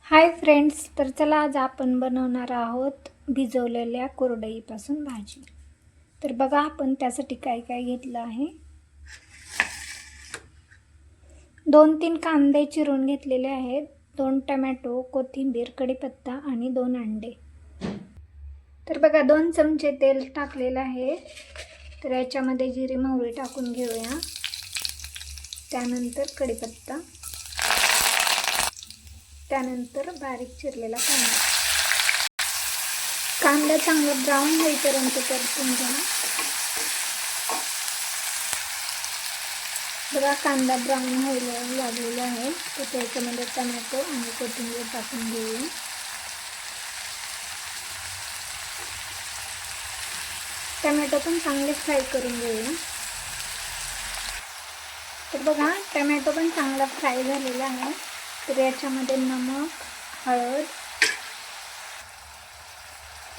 Hi friends, तर चला आज आपण बनवणार आहोत भिजवलेल्या कुरडईपासून भाजी। तर बघा आपण त्यासाठी काय काय घेतलं आहे। 2-3 कांदे चिरून घेतलेले आहेत, 2 टोमॅटो, कोथिंबीर, कढीपत्ता आणि 2 अंडे। तर बघा 2 चमचे तेल टाकलेलं आहे। तर याच्यामध्ये जिरे मोहरी टाकून घेऊया, त्यानंतर कढीपत्ता, त्यानंतर बारीक चिरलेला कांदा चांगला ब्राऊन होईपर्यंत परतून घ्या। बघा कांदा ब्राऊन व्हायला लागलेला आहे, तर त्याच्यामध्ये टोमॅटो आणि कोथिंबीर टाकून घेऊया। टोमॅटो पण चांगले फ्राय करून घेऊया। तर बघा टोमॅटो पण चांगला फ्राय झालेला आहे। तर याच्यामध्ये नमक, हळद,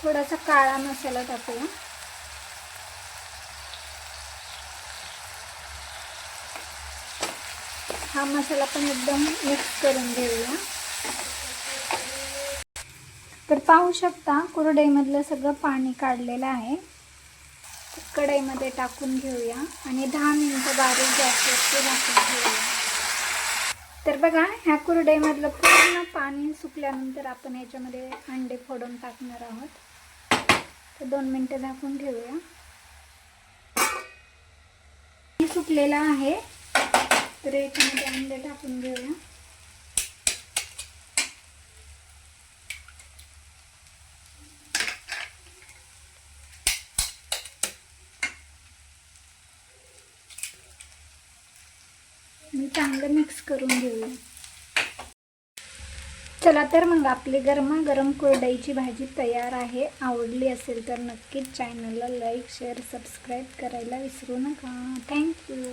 थोडासा काळा मसाला टाकूया। हा मसाला पण एकदम मिक्स करून घेऊया। तर पाहू शकता कुरडईमधलं सगळं पाणी काढलेलं आहे। कढईमध्ये टाकून घेऊया आणि 10 मिनिटं बारीक गॅसवरती झाकून ठेवूया। तर बघा ह्या कुरडईमधलं पूर्ण पाणी सुकल्यानंतर आपण याच्यामध्ये अंडे फोडून टाकणार आहोत। तर 2 मिनिटं झाकून ठेवूया। सुकलेला आहे, तर याच्यामध्ये अंडे टाकून घेऊया। चांगलं मिक्स करून घेऊया। चला तर मग आपली गरमागरम कुरडईची भाजी तयार आहे। आवडली असेल तर नक्कीच चॅनलला लाईक, शेअर, सबस्क्राईब करायला विसरू नका। थँक्यू।